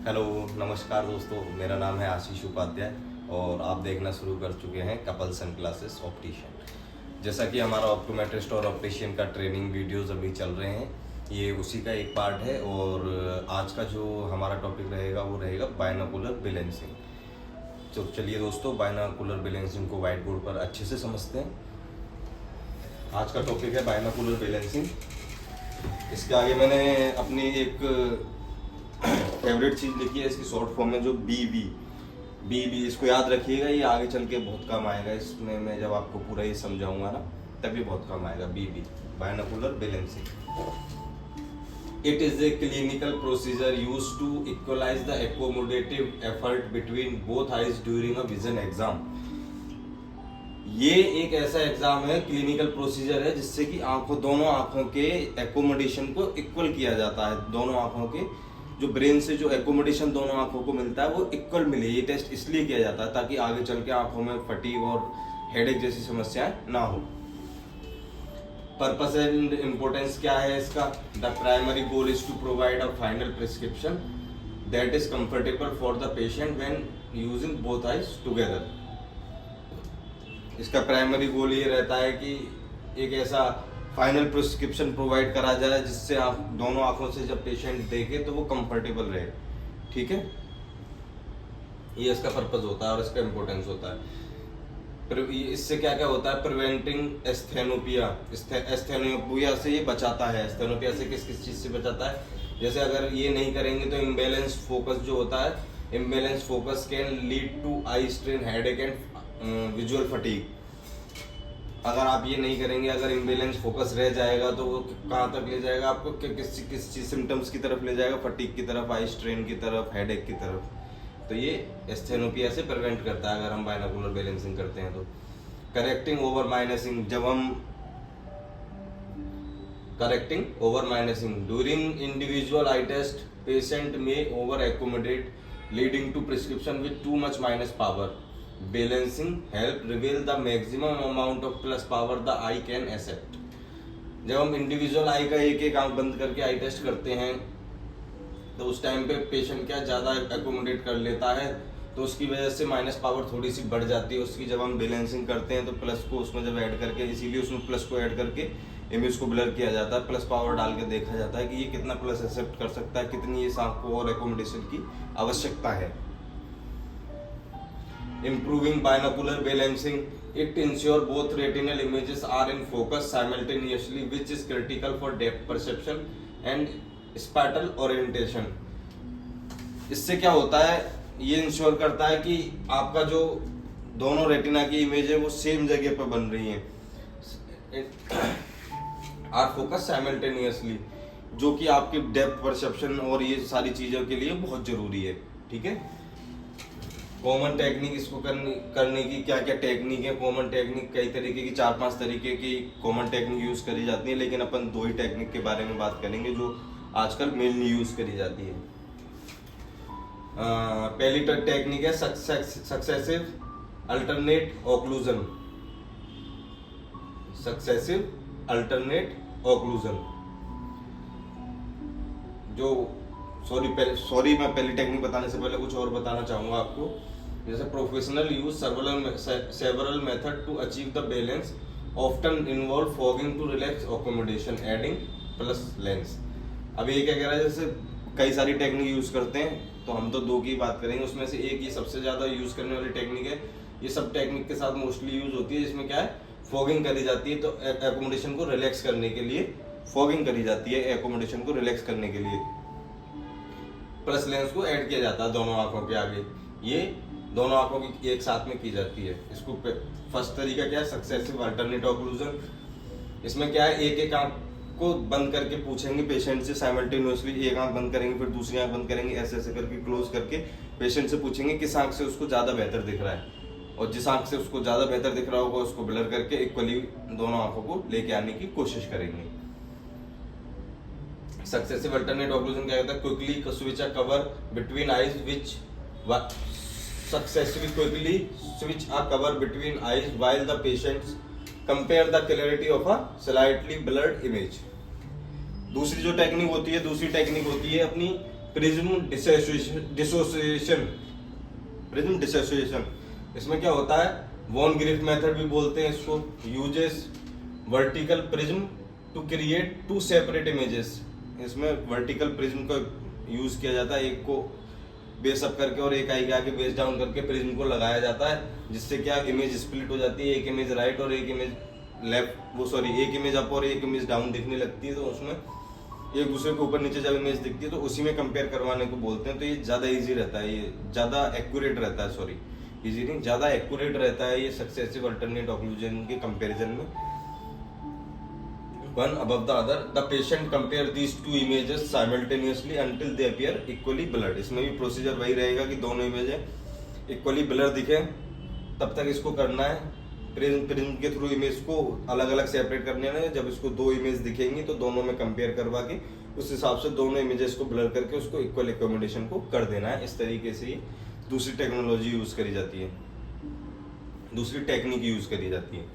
Hello नमस्कार दोस्तों, मेरा नाम है आशीष उपाध्याय और आप देखना शुरू कर चुके हैं कपल सन क्लासेस ऑप्टिशियन। जैसा कि हमारा ऑप्टोमेट्रिस्ट और ऑप्टिशियन का ट्रेनिंग वीडियोस अभी चल रहे हैं, ये उसी का एक पार्ट है। और आज का जो हमारा टॉपिक रहेगा वो रहेगा बायनोकुलर बैलेंसिंग। तो चलिए दोस्तों, बायनोकुलर बैलेंसिंग को व्हाइट बोर्ड पर अच्छे से समझते हैं। आज का टॉपिक है बायनोकुलर बैलेंसिंग। इसके आगे मैंने अपनी एक फेवरेट चीज़ लिखी है इसकी शॉर्ट फॉर्म में, जो बी इसको याद रखिएगा, ये आगे चल के बहुत काम आएगा। इसमें मैं जब आपको पूरा ये समझाऊंगा ना तभी बहुत काम आएगा। B binocular balancing. It is a clinical procedure use to equalize the accommodative effort between both eyes during a vision exam. ये एक ऐसा एग्जाम है, क्लिनिकल प्रोसीजर है, जिससे कि दोनों आंखों के एकोमोडेशन को इक्वल किया जाता है। दोनों आंखों के जो ब्रेन से जो एकोमोडेशन दोनों आंखों को मिलता है वो इक्वल मिले। ये टेस्ट इसलिए किया जाता है ताकि आगे चल के आंखों में फटीग और हेडेक जैसी समस्याएं ना हो। पर्पस एंड इम्पोर्टेंस क्या है इसका? The primary goal is to provide a final prescription that is comfortable for the patient when using both eyes together. इसका प्राइमरी गोल ये रहता है कि एक ऐसा फाइनल प्रिस्क्रिप्शन प्रोवाइड करा जाए जिससे आप दोनों आंखों से जब पेशेंट देखे तो वो कंफर्टेबल रहे। ठीक है, ये इसका पर्पस होता है और इसका इम्पोर्टेंस होता है। इससे क्या क्या होता है? प्रिवेंटिंग एस्थेनोपिया। एस्थेनोपिया से ये बचाता है। एस्थेनोपिया से किस किस चीज से बचाता है? जैसे अगर ये नहीं करेंगे तो इम्बैलेंस फोकस जो होता है, imbalance focus can lead to eye strain, headache and visual fatigue. अगर आप ये नहीं करेंगे, अगर इम्बैलेंस फोकस रह जाएगा तो वो कहाँ तक ले जाएगा आपको? किस चीज सिम्टम्स की तरफ ले जाएगा? फटीग की तरफ, आई स्ट्रेन की तरफ, हेडेक की तरफ। तो ये एस्थेनोपिया से प्रिवेंट करता है अगर हम बायनोकुलर बैलेंसिंग करते हैं तो। Correcting over minusing. जब हम correcting over minusing during individual eye test, patient में over accommodate leading to prescription with too much minus power. Balancing help reveal the maximum amount of plus power the eye can accept। जब हम individual आई का एक एक आंख बंद करके आई test करते हैं तो उस टाइम पे पेशेंट क्या ज़्यादा एकोमोडेट कर लेता है, तो उसकी वजह से माइनस पावर थोड़ी सी बढ़ जाती है उसकी। जब हम बैलेंसिंग करते हैं तो प्लस को उसमें जब ऐड करके, इसीलिए उसमें प्लस को ऐड करके इमेज को ब्लर किया जाता है। प्लस पावर डाल के देखा जाता है कि ये कितना प्लस एक्सेप्ट कर सकता है, कितनी इस आंख को और एकोमोडेशन की आवश्यकता है। Improving binocular balancing, it ensure both retinal images are in focus simultaneously, which is critical for depth perception and spatial orientation। इससे क्या होता है? ये इंश्योर करता है कि आपका जो दोनों रेटिना की इमेज है वो सेम जगह पर बन रही है, आर फोकस साइमल्टेनियसली, जो कि आपके डेप्थ परसेप्शन और ये सारी चीज़ों के लिए बहुत जरूरी है। ठीक है, कॉमन टेक्निक इसको करने की क्या क्या टेक्निक है? कॉमन टेक्निक कई तरीके की, 4-5 तरीके की कॉमन टेक्निक यूज करी जाती है, लेकिन अपन 2 ही टेक्निक के बारे में बात करेंगे जो आजकल मेनली यूज करी जाती है। पहली टेक्निक है successive alternate occlusion. Successive alternate occlusion जो सॉरी मैं पहली टेक्निक बताने से पहले कुछ और बताना चाहूंगा आपको। जैसे professional use several method to achieve the balance, often involve fogging to relax accommodation, adding plus lens. अब ये क्या कह रहा है? जैसे कई सारी टेक्निक यूज करते हैं तो हम तो 2 की बात करेंगे, उसमें से एक ये सबसे ज्यादा यूज करने वाली टेक्निक है। ये सब टेक्निक के साथ मोस्टली यूज होती है, जिसमें क्या है, फॉगिंग करी जाती है। तो एकोमोडेशन को रिलैक्स करने के लिए फॉगिंग करी जाती है, एकोमोडेशन को रिलैक्स करने के लिए। प्लस लेंस को ऐड किया जाता है दोनों आंखों के आगे। ये दोनों आंखों की एक साथ में की जाती है। इसको फर्स्ट तरीका क्या है? Successive alternate occlusion. इसमें क्या है, एक एक आंख को बंद करके पूछेंगे पेशेंट से साइमल्टेनियसली। एक आंख बंद करेंगे, फिर दूसरी आंख बंद करेंगे, ऐसे ऐसे करके क्लोज करके पेशेंट से पूछेंगे किस आंख से उसको ज्यादा बेहतर दिख रहा है, और जिस आंख से उसको ज्यादा बेहतर दिख रहा होगा उसको ब्लर करके इक्वली दोनों आंखों को लेके आने की कोशिश करेंगे। सक्सेसिव अल्टरनेट ऑक्लूजन क्या कहता है? Quickly switch a cover between eyes which successively quickly switch a cover between eyes while the patients compare the clarity of a slightly blurred image. दूसरी टेक्निक होती है अपनी प्रिज्म डिसोसिएशन। प्रिज्म डिसोसिएशन इसमें क्या होता है, वॉन ग्रिफ मेथड भी बोलते हैं इसको, uses vertical prism to create to separate images. इसमें वर्टिकल प्रिज्म का यूज किया जाता है, एक को बेस अप करके और एक आई के आगे बेस डाउन करके प्रिज्म को लगाया जाता है, जिससे क्या इमेज स्प्लिट हो जाती है, एक इमेज राइट और एक इमेज लेफ्ट, एक इमेज अप और एक इमेज डाउन दिखने लगती है। तो उसमें एक दूसरे के ऊपर नीचे जब इमेज दिखती है तो उसी में कंपेयर करवाने को बोलते हैं। तो ये ज्यादा इजी रहता है, ये ज्यादा एक्यूरेट रहता है, सॉरी इजी नहीं, ज्यादा एक्यूरेट रहता है ये सक्सेसिव अल्टरनेट ऑक्लूजन के कंपैरिजन में। One above the other, the patient compare these two images simultaneously until they appear equally blurred. इसमें भी प्रोसीजर वही रहेगा कि दोनों इमेजें इक्वली ब्लर दिखे तब तक इसको करना है। प्रिज्म के थ्रू इमेज को अलग अलग सेपरेट करने हैं। जब इसको दो इमेज दिखेंगी तो दोनों में कंपेयर करवा के उस हिसाब से दोनों इमेजेस को ब्लर करके उसको इक्वल एकोमोडेशन को कर देना है। इस तरीके से ये दूसरी टेक्नोलॉजी यूज करी जाती है, दूसरी टेक्निक यूज करी जाती है।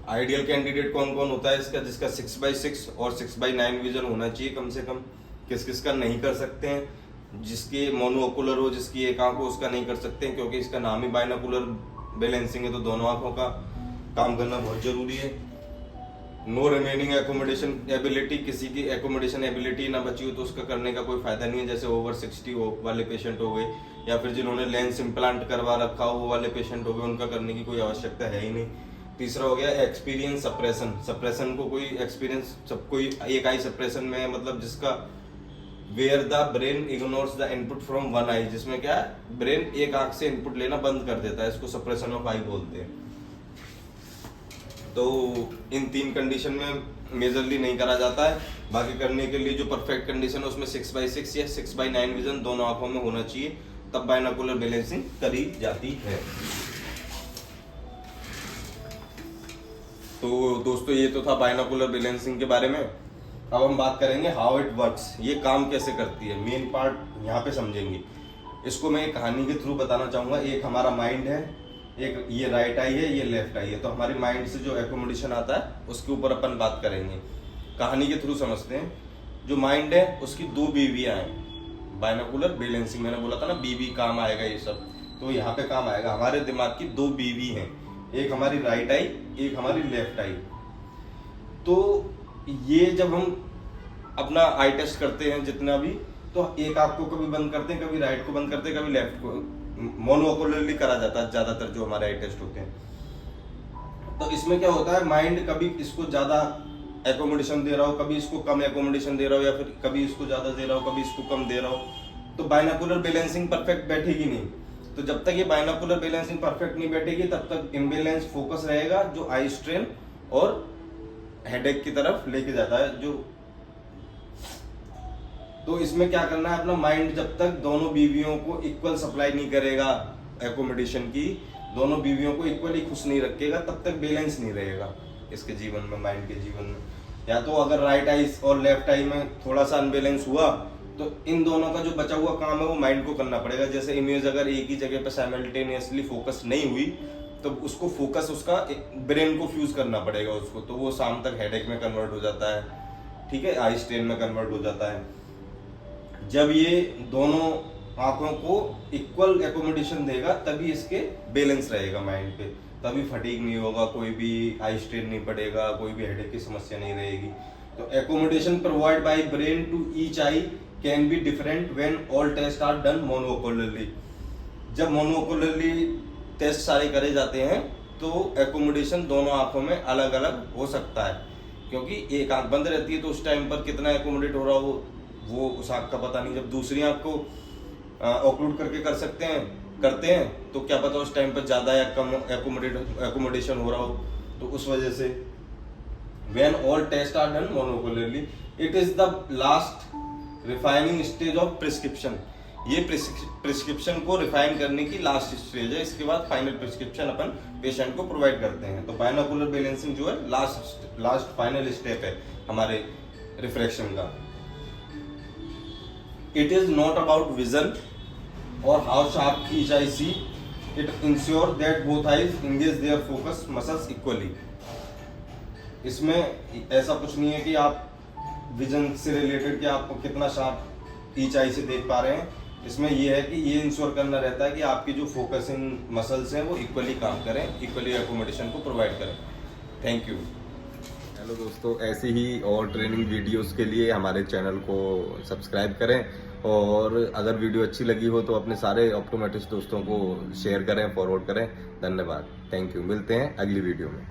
आइडियल कैंडिडेट कौन कौन होता है इसका, जिसका 6x6 और 6x9 विजन होना चाहिए कम से कम। किस किस का नहीं कर सकते हैं, जिसके मोनोओकुलर हो, जिसकी एक आंख हो, उसका नहीं कर सकते हैं, क्योंकि इसका नाम ही बाइनोकुलर बैलेंसिंग है, तो दोनों आंखों का काम करना बहुत जरूरी है। नो रिमेनिंग एकोमोडेशन एबिलिटी, किसी की एकोमोडेशन एबिलिटी ना बची हो तो उसका करने का कोई फायदा नहीं है, जैसे ओवर 60 वाले पेशेंट हो गए या फिर जिन्होंने लेंस इम्प्लांट करवा रखा हो वो वाले पेशेंट हो गए, उनका करने की कोई आवश्यकता है ही नहीं। तीसरा हो गया एक्सपीरियंस सप्रेशन। सप्रेशन को कोई एक्सपीरियंस, सब कोई एक आई सप्रेशन में है, मतलब जिसका where the brain ignores the input from one eye, जिसमें क्या है ब्रेन एक आंख से इनपुट लेना बंद कर देता है, इसको सप्रेशन ऑफ आई बोलते हैं। तो इन तीन कंडीशन में मेजरली नहीं करा जाता है। बाकी करने के लिए जो परफेक्ट कंडीशन है उसमें 6x6 या 6x9 विजन दोनों आंखों में होना चाहिए, तब बाइनोकुलर बैलेंसिंग करी जाती है। तो दोस्तों ये तो था बाइनोकुलर बैलेंसिंग के बारे में। अब हम बात करेंगे हाउ इट वर्क्स, ये काम कैसे करती है, मेन पार्ट यहाँ पे समझेंगे। इसको मैं एक कहानी के थ्रू बताना चाहूंगा। एक हमारा माइंड है, एक ये राइट आई है, ये लेफ्ट आई है। तो हमारी माइंड से जो एकोमोडेशन आता है उसके ऊपर अपन बात करेंगे, कहानी के थ्रू समझते हैं। जो माइंड है उसकी दो बीवियां हैं, बाइनोकुलर बैलेंसिंग मैंने बोला था ना, बीवी काम आएगा ये सब, तो यहाँ पे काम आएगा। हमारे दिमाग की दो बीवी हैं, एक हमारी राइट आई, एक हमारी लेफ्ट आई। तो ये जब हम अपना आई टेस्ट करते हैं जितना भी, तो एक आंख को कभी बंद करते हैं, कभी राइट को बंद करते हैं, कभी लेफ्ट को, मोनोओकुलरली करा जाता है ज्यादातर जो हमारे आई टेस्ट होते हैं। तो इसमें क्या होता है, माइंड कभी इसको ज्यादा एकोमोडेशन दे रहा हो, कभी इसको कम एकोमोडेशन दे रहा हो, या फिर कभी इसको ज्यादा दे रहा हो, कभी इसको कम दे रहा हो, तो बाइनोकुलर बैलेंसिंग परफेक्ट बैठेगी नहीं। तो जब तक ये बाइनोकुलर बैलेंसिंग परफेक्ट नहीं बैठेगी तब तक इम्बैलेंस फोकस रहेगा, जो आई स्ट्रेन और हेडेक की तरफ लेके जाता है। जो तो इसमें क्या करना है, अपना माइंड जब तक दोनों बीवियों को इक्वल सप्लाई नहीं करेगा एकोमोडेशन की, दोनों बीवियों को इक्वली खुश नहीं रखेगा, तब तक बैलेंस नहीं रहेगा इसके जीवन में, माइंड के जीवन में। या तो अगर राइट आई और लेफ्ट आई में थोड़ा सा अनबैलेंस हुआ तो इन दोनों का जो बचा हुआ काम है वो माइंड को करना पड़ेगा। जैसे इमेज अगर एक ही जगह पे साइमल्टेनियसली फोकस नहीं हुई तो उसको फोकस उसका ब्रेन को फ्यूज करना पड़ेगा उसको, तो वो शाम तक हेडेक में कन्वर्ट हो जाता है, ठीक है, आई स्ट्रेन में कन्वर्ट हो जाता है। जब ये दोनों आंखों को इक्वल एकोमोडेशन देगा तभी इसके बैलेंस रहेगा माइंड पे, तभी फटीग नहीं होगा, कोई भी आई स्ट्रेन नहीं पड़ेगा, कोई भी हेडेक की समस्या नहीं रहेगी। तो accommodation provide by brain to each eye can be different when all test are done monocularly. जब मोनोओकुलरली टेस्ट सारे करे जाते हैं तो एकोमोडेशन दोनों आंखों में अलग अलग हो सकता है, क्योंकि एक आंख बंद रहती है तो उस टाइम पर कितना एकोमोडेट हो रहा हो वो उस आंख का पता नहीं। जब दूसरी आंख को ऑक्लूड करके करते हैं तो क्या पता उस टाइम पर ज्यादा या कम एकोमोडेशन हो रहा हो। तो उस वजह से when all test are done monocularly it is the last refining stage of prescription. ये प्रिस्क्रिप्शन को रिफाइन करने की लास्ट स्टेज है, इसके बाद फाइनल प्रिस्क्रिप्शन अपन पेशेंट को प्रोवाइड करते हैं। तो बाइनोकुलर बैलेंसिंग जो है लास्ट फाइनल स्टेप है हमारे रिफ्रैक्शन का। It is not about vision or how sharp each eye see. It ensures that both eyes engage their focus muscles equally. इसमें ऐसा कुछ नहीं है कि आप विजन से रिलेटेड कि आपको कितना शार्प ईच आई से देख पा रहे हैं, इसमें ये है कि ये इंश्योर करना रहता है कि आपकी जो फोकसिंग मसल्स हैं वो इक्वली काम करें, इक्वली एकोमोडेशन को प्रोवाइड करें। Thank you. हेलो दोस्तों, ऐसी ही और ट्रेनिंग वीडियोस के लिए हमारे चैनल को सब्सक्राइब करें, और अगर वीडियो अच्छी लगी हो तो अपने सारे ऑप्टोमेट्रिस्ट दोस्तों को शेयर करें, फॉरवर्ड करें। धन्यवाद, थैंक यू। मिलते हैं अगली वीडियो में।